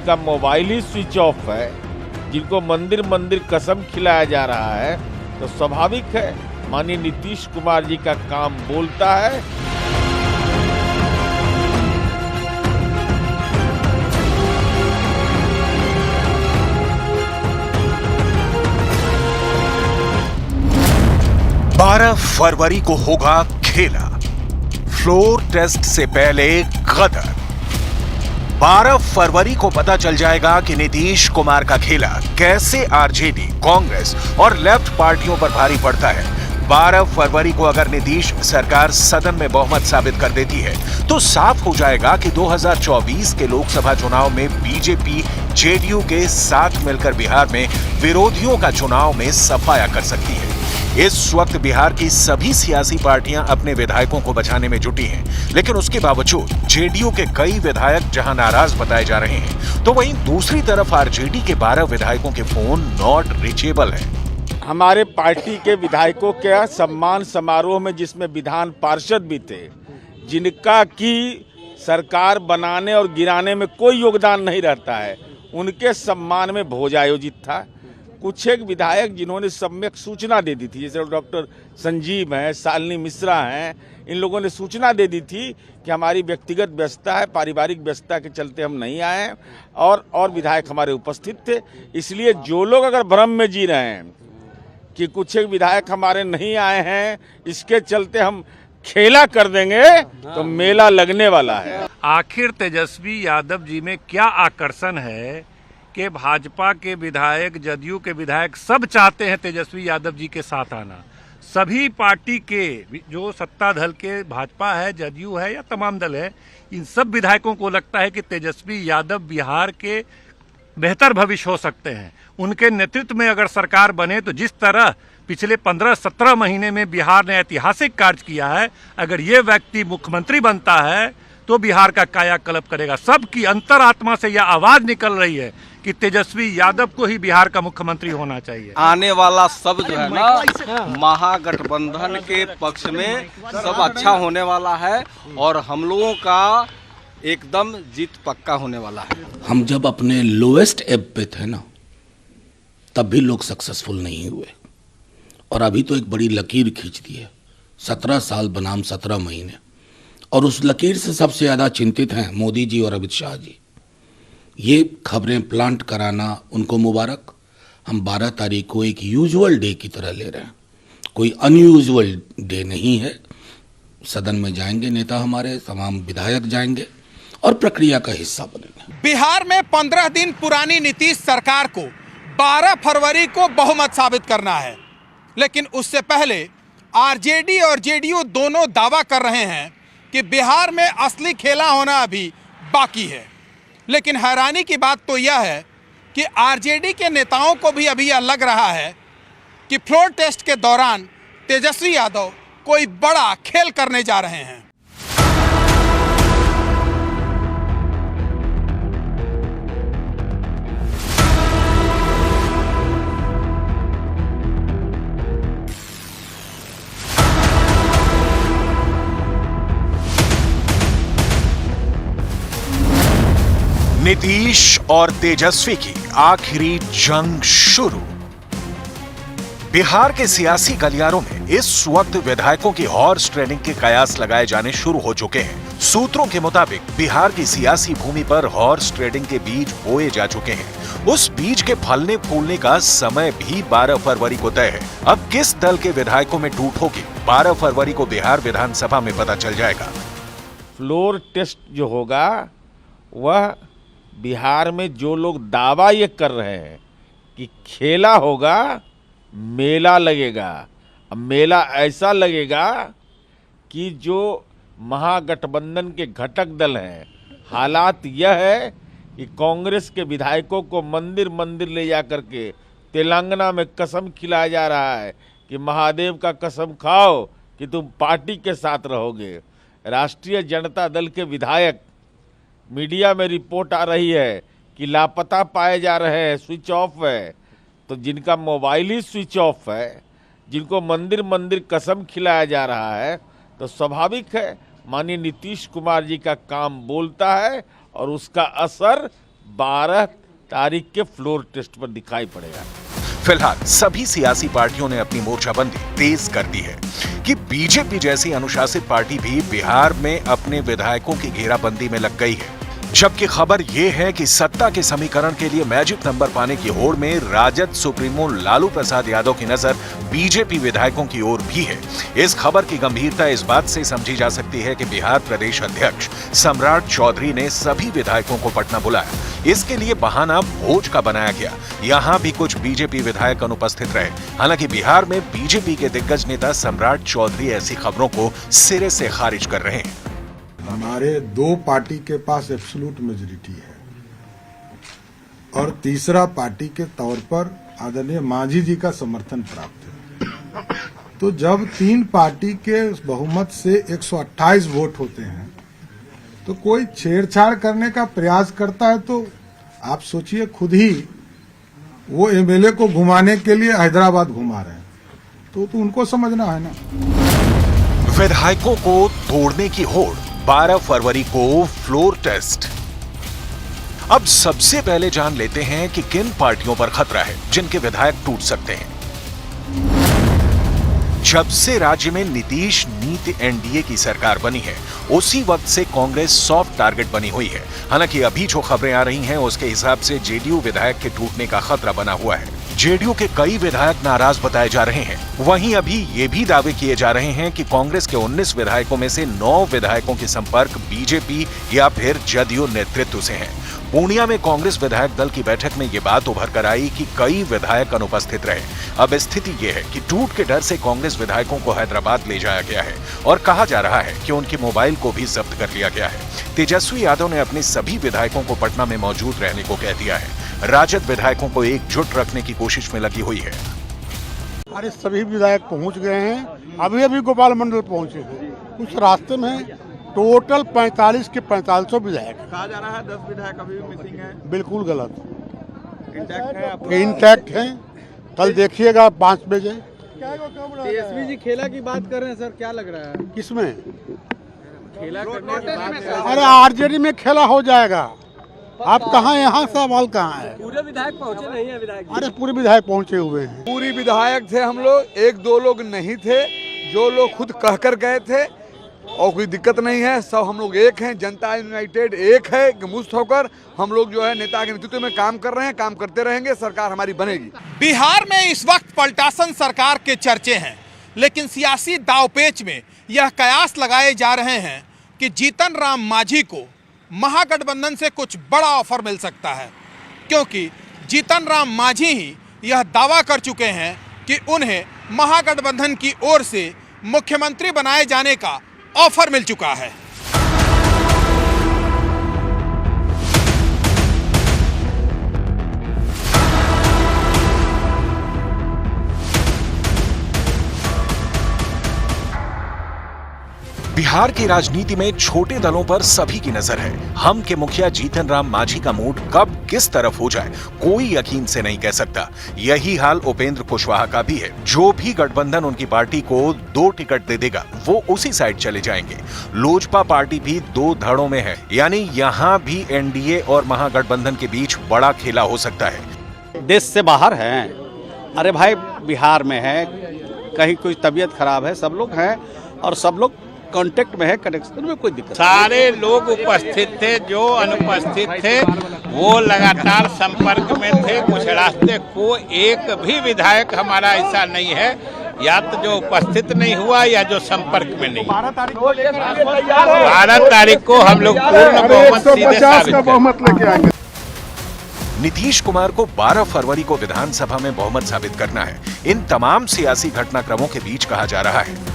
जिनका मोबाइल ही switch off है, जिनको मंदिर मंदिर कसम खिलाया जा रहा है, तो स्वाभाविक है माननीय नीतीश कुमार जी का काम बोलता है। बारह फरवरी को होगा खेला, फ्लोर टेस्ट से पहले गदर। 12 फरवरी को पता चल जाएगा कि नीतीश कुमार का खेला कैसे आरजेडी, कांग्रेस और लेफ्ट पार्टियों पर भारी पड़ता है। 12 फरवरी को अगर नीतीश सरकार सदन में बहुमत साबित कर देती है तो साफ हो जाएगा कि 2024 के लोकसभा चुनाव में बीजेपी जेडीयू के साथ मिलकर बिहार में विरोधियों का चुनाव में सफाया कर सकती है। इस वक्त बिहार की सभी सियासी पार्टियां अपने विधायकों को बचाने में जुटी हैं, लेकिन उसके बावजूद जेडीयू के कई विधायक जहां नाराज बताए जा रहे हैं, तो वहीं दूसरी तरफ आरजेडी के 12 विधायकों के फोन नॉट रीचेबल हैं। हमारे पार्टी के विधायकों के सम्मान समारोह में, जिसमें विधान पार्षद भी थे, जिनका की सरकार बनाने और गिराने में कोई योगदान नहीं रहता है, उनके सम्मान में भोज आयोजित था। कुछ एक विधायक जिन्होंने सम्यक सूचना दे दी थी, जैसे डॉक्टर संजीव हैं, शालिनी मिश्रा हैं, इन लोगों ने सूचना दे दी थी कि हमारी व्यक्तिगत व्यस्तता है, पारिवारिक व्यस्तता के चलते हम नहीं आए हैं, और विधायक हमारे उपस्थित थे। इसलिए जो लोग अगर भ्रम में जी रहे हैं कि कुछ एक विधायक हमारे नहीं आए हैं, इसके चलते हम खेला कर देंगे, तो मेला लगने वाला है। आखिर तेजस्वी यादव जी में क्या आकर्षण है कि भाजपा के विधायक, जदयू के विधायक सब चाहते हैं तेजस्वी यादव जी के साथ आना। सभी पार्टी के जो सत्ता दल के, भाजपा है, जदयू है या तमाम दल है, इन सब विधायकों को लगता है कि तेजस्वी यादव बिहार के बेहतर भविष्य हो सकते हैं। उनके नेतृत्व में अगर सरकार बने तो जिस तरह पिछले 15-17 महीने में बिहार ने ऐतिहासिक कार्य किया है, अगर ये व्यक्ति मुख्यमंत्री बनता है तो बिहार का कायाकल्प करेगा। सबकी अंतरात्मा से यह आवाज निकल रही है कि तेजस्वी यादव को ही बिहार का मुख्यमंत्री होना चाहिए। आने वाला सब जो है ना, महागठबंधन के पक्ष में सब अच्छा होने वाला है और हम लोगों का एकदम जीत पक्का होने वाला है। हम जब अपने लोएस्ट एब पे थे ना, तब भी लोग सक्सेसफुल नहीं हुए, और अभी तो एक बड़ी लकीर खींच दी है, 17 साल बनाम 17 महीने, और उस लकीर से सबसे ज़्यादा चिंतित हैं मोदी जी और अमित शाह जी। ये खबरें प्लांट कराना उनको मुबारक। हम 12 तारीख को एक यूजुअल डे की तरह ले रहे हैं, कोई अनयूजुअल डे नहीं है। सदन में जाएंगे नेता, हमारे तमाम विधायक जाएंगे और प्रक्रिया का हिस्सा बनेंगे। बिहार में 15 दिन पुरानी नीतीश सरकार को 12 फरवरी को बहुमत साबित करना है, लेकिन उससे पहले आरजेडी और जेडीयू दोनों दावा कर रहे हैं कि बिहार में असली खेला होना अभी बाकी है। लेकिन हैरानी की बात तो यह है कि आरजेडी के नेताओं को भी अभी यह लग रहा है कि फ्लोर टेस्ट के दौरान तेजस्वी यादव कोई बड़ा खेल करने जा रहे हैं। नीतीश और तेजस्वी की आखिरी जंग शुरू। बिहार के सियासी गलियारों में इस वक्त विधायकों की हॉर्स ट्रेडिंग के कयास लगाए जाने शुरू हो चुके हैं। सूत्रों के मुताबिक बिहार की सियासी भूमि पर हॉर्स ट्रेडिंग के बीज बोए जा चुके हैं। उस बीज के फलने फूलने का समय भी 12 फरवरी को तय है। अब किस दल के विधायकों में टूट होगी, 12 फरवरी को बिहार विधानसभा में पता चल जाएगा। फ्लोर टेस्ट जो होगा, वह बिहार में जो लोग दावा ये कर रहे हैं कि खेला होगा, मेला लगेगा। अब मेला ऐसा लगेगा कि जो महागठबंधन के घटक दल हैं, हालात यह है कि कांग्रेस के विधायकों को मंदिर मंदिर ले जा करके तेलंगाना में कसम खिलाया जा रहा है कि महादेव का कसम खाओ कि तुम पार्टी के साथ रहोगे। राष्ट्रीय जनता दल के विधायक, मीडिया में रिपोर्ट आ रही है कि लापता पाए जा रहे हैं, स्विच ऑफ है। तो जिनका मोबाइल ही स्विच ऑफ है, जिनको मंदिर मंदिर कसम खिलाया जा रहा है, तो स्वाभाविक है माननीय नीतीश कुमार जी का काम बोलता है और उसका असर 12 तारीख के फ्लोर टेस्ट पर दिखाई पड़ेगा। फिलहाल सभी सियासी पार्टियों ने अपनी मोर्चाबंदी तेज कर दी है कि बीजेपी जैसी अनुशासित पार्टी भी बिहार में अपने विधायकों की घेराबंदी में लग गई है। जबकि खबर यह है कि सत्ता के समीकरण के लिए मैजिक नंबर पाने की होड़ में राजद सुप्रीमो लालू प्रसाद यादव की नजर बीजेपी विधायकों की ओर भी है। इस खबर की गंभीरता इस बात से समझी जा सकती है कि बिहार प्रदेश अध्यक्ष सम्राट चौधरी ने सभी विधायकों को पटना बुलाया। इसके लिए बहाना भोज का बनाया गया। यहाँ भी कुछ बीजेपी विधायक अनुपस्थित रहे। हालांकि बिहार में बीजेपी के दिग्गज नेता सम्राट चौधरी ऐसी खबरों को सिरे से खारिज कर रहे हैं। हमारे दो पार्टी के पास एब्सोल्यूट मेजॉरिटी है और तीसरा पार्टी के तौर पर आदरणीय मांझी जी का समर्थन प्राप्त है। तो जब तीन पार्टी के बहुमत से 128 वोट होते हैं तो कोई छेड़छाड़ करने का प्रयास करता है तो आप सोचिए, खुद ही वो एमएलए को घुमाने के लिए हैदराबाद घुमा रहे हैं, तो उनको समझना है ना। विधायकों को तोड़ने की होड़, 12 फरवरी को फ्लोर टेस्ट। अब सबसे पहले जान लेते हैं कि किन पार्टियों पर खतरा है जिनके विधायक टूट सकते हैं। जब से राज्य में नीतीश नीति एनडीए की सरकार बनी है, उसी वक्त से कांग्रेस सॉफ्ट टारगेट बनी हुई है। हालांकि अभी जो खबरें आ रही हैं उसके हिसाब से जेडीयू विधायक के टूटने का खतरा बना हुआ है। जेडीयू के कई विधायक नाराज बताए जा रहे हैं। वहीं अभी ये भी दावे किए जा रहे हैं कि कांग्रेस के 19 विधायकों में से 9 विधायकों के संपर्क बीजेपी या फिर जदयू नेतृत्व से हैं। पूर्णिया में कांग्रेस विधायक दल की बैठक में ये बात उभर कर आई कि कई विधायक अनुपस्थित रहे। अब स्थिति ये है कि टूट के डर से कांग्रेस विधायकों को हैदराबाद ले जाया गया है और कहा जा रहा है कि उनके मोबाइल को भी जब्त कर लिया गया है। तेजस्वी यादव ने अपने सभी विधायकों को पटना में मौजूद रहने को कह दिया है। राजद विधायकों को एकजुट रखने की कोशिश में लगी हुई है। हमारे सभी विधायक पहुंच गए हैं। अभी अभी गोपाल मंडल पहुंचे हैं। कुछ रास्ते में टोटल 45 के 4500 विधायक। कहा जा रहा है 10 विधायक अभी भी मिसिंग है। बिल्कुल गलत, इंटैक्ट है। इंटैक्ट है। कल देखिएगा 5 बजे। तेजस्वी जी खेला की बात कर रहे हैं सर, क्या लग रहा है? किसमें खेला करने की बात है। अरे आरजेडी में खेला हो जाएगा। आप कहाँ, यहाँ सवाल कहाँ है? पूरे विधायक पहुंचे नहीं है विधायक? अरे पूरे विधायक पहुंचे हुए हैं। पूरी विधायक थे हम लोग, 1-2 लोग नहीं थे। जो लोग खुद कहकर गए थे और कोई दिक्कत नहीं है, सब हम लोग एक हैं। जनता यूनाइटेड एक है कि मुस्त होकर हम लोग जो है नेता के नेतृत्व में काम कर रहे हैं, काम करते रहेंगे, सरकार हमारी बनेगी। बिहार में इस वक्त पलटासन सरकार के चर्चे हैं, लेकिन सियासी दावपेच में यह कयास लगाए जा रहे हैं कि जीतन राम मांझी को महागठबंधन से कुछ बड़ा ऑफर मिल सकता है, क्योंकि जीतन राम मांझी ही यह दावा कर चुके हैं कि उन्हें महागठबंधन की ओर से मुख्यमंत्री बनाए जाने का ऑफर मिल चुका है। बिहार की राजनीति में छोटे दलों पर सभी की नजर है। हम के मुखिया जीतन राम मांझी का मूड कब किस तरफ हो जाए कोई यकीन से नहीं कह सकता। यही हाल उपेंद्र कुशवाहा का भी है। जो भी गठबंधन उनकी पार्टी को 2 टिकट दे देगा वो उसी साइड चले जाएंगे। लोजपा पार्टी भी 2 धड़ों में है, यानी यहाँ भी एनडीए और महागठबंधन के बीच बड़ा खेला हो सकता है। देश से बाहर हैं, अरे भाई बिहार में है, कहीं कोई तबीयत खराब है, सब लोग हैं और सब लोग कांटेक्ट में है, कनेक्शन में कोई दिक्कत। सारे लोग उपस्थित थे, जो अनुपस्थित थे वो लगातार संपर्क में थे। कुछ रास्ते को एक भी विधायक हमारा ऐसा नहीं है, या तो जो उपस्थित नहीं हुआ या जो संपर्क में नहीं। 12 तारीख को हम लोग पूर्ण बहुमत सीधे साबित करेंगे। नीतीश कुमार को 12 फरवरी को विधानसभा में बहुमत साबित करना है। इन तमाम सियासी घटनाक्रमों के बीच कहा जा रहा है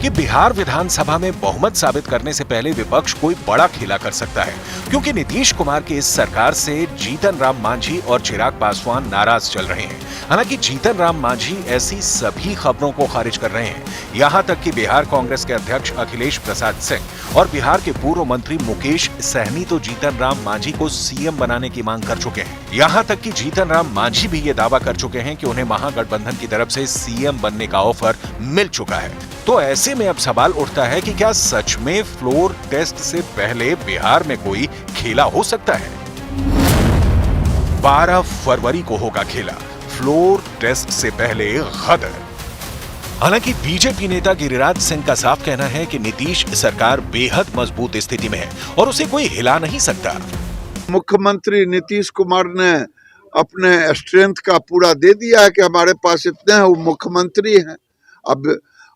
कि बिहार विधानसभा में बहुमत साबित करने से पहले विपक्ष कोई बड़ा खेला कर सकता है, क्योंकि नीतीश कुमार की इस सरकार से जीतन राम मांझी और चिराग पासवान नाराज चल रहे हैं। हालांकि जीतन राम मांझी ऐसी सभी खबरों को खारिज कर रहे हैं। यहां तक कि बिहार कांग्रेस के अध्यक्ष अखिलेश प्रसाद सिंह और बिहार के पूर्व मंत्री मुकेश सहनी तो जीतन राम मांझी को सीएम बनाने की मांग कर चुके हैं। यहां तक कि जीतन राम मांझी भी ये दावा कर चुके हैं कि उन्हें महागठबंधन की तरफ से सीएम बनने का ऑफर मिल चुका है। तो ऐसे में अब सवाल उठता है कि क्या सच में फ्लोर टेस्ट से पहले बिहार में कोई खेला हो सकता है? 12 फरवरी को होगा खेला, फ्लोर टेस्ट से पहले गदर। हालांकि बीजेपी नेता गिरिराज सिंह का साफ कहना है कि नीतीश सरकार बेहद मजबूत स्थिति में है और उसे कोई हिला नहीं सकता। मुख्यमंत्री नीतीश कुमार ने अपने स्ट्रेंथ का पूरा दे दिया है कि हमारे पास इतने हैं, वो मुख्यमंत्री हैं।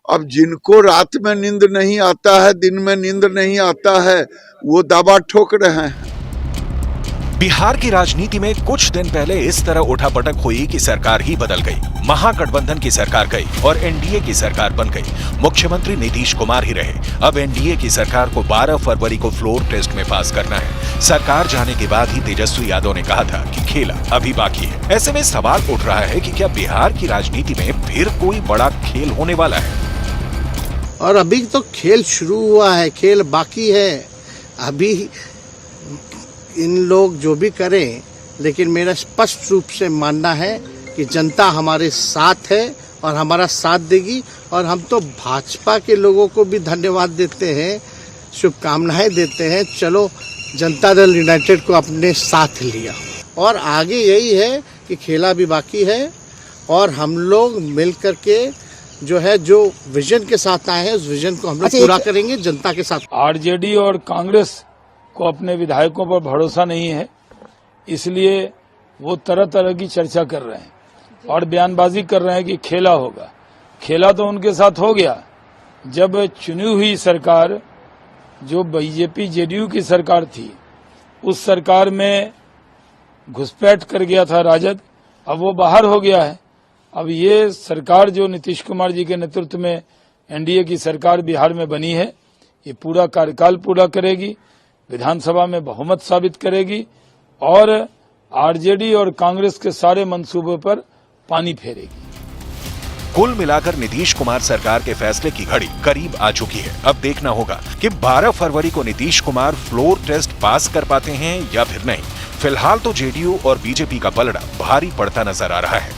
अब जिनको रात में नींद नहीं आता है, दिन में नींद नहीं आता है, वो दावा ठोक रहे हैं। बिहार की राजनीति में कुछ दिन पहले इस तरह उठापटक हुई कि सरकार ही बदल गई, महागठबंधन की सरकार गई और एनडीए की सरकार बन गई। मुख्यमंत्री नीतीश कुमार ही रहे। अब एनडीए की सरकार को 12 फरवरी को फ्लोर टेस्ट में पास करना है। सरकार जाने के बाद ही तेजस्वी यादव ने कहा था कि खेला अभी बाकी है। ऐसे में सवाल उठ रहा है कि क्या बिहार की राजनीति में फिर कोई बड़ा खेल होने वाला है? और अभी तो खेल शुरू हुआ है, खेल बाकी है। अभी इन लोग जो भी करें, लेकिन मेरा स्पष्ट रूप से मानना है कि जनता हमारे साथ है और हमारा साथ देगी। और हम तो भाजपा के लोगों को भी धन्यवाद देते हैं, शुभकामनाएं देते हैं। चलो, जनता दल यूनाइटेड को अपने साथ लिया और आगे यही है कि खेला भी बाकी है और हम लोग मिल करके जो विजन के साथ आए हैं उस विजन को हम लोग पूरा करेंगे जनता के साथ। आरजेडी और कांग्रेस को अपने विधायकों पर भरोसा नहीं है, इसलिए वो तरह तरह की चर्चा कर रहे हैं और बयानबाजी कर रहे हैं कि खेला होगा। खेला तो उनके साथ हो गया जब चुनी हुई सरकार जो बीजेपी जेडीयू की सरकार थी, उस सरकार में घुसपैठ कर गया था राजद, अब वो बाहर हो गया है। अब ये सरकार जो नीतीश कुमार जी के नेतृत्व में एनडीए की सरकार बिहार में बनी है, ये पूरा कार्यकाल पूरा करेगी, विधानसभा में बहुमत साबित करेगी और आरजेडी और कांग्रेस के सारे मंसूबों पर पानी फेरेगी। कुल मिलाकर नीतीश कुमार सरकार के फैसले की घड़ी करीब आ चुकी है। अब देखना होगा कि 12 फरवरी को Nitish Kumar floor test pass कर पाते हैं या फिर नहीं। फिलहाल तो जेडीयू और बीजेपी का पलड़ा भारी पड़ता नजर आ रहा है।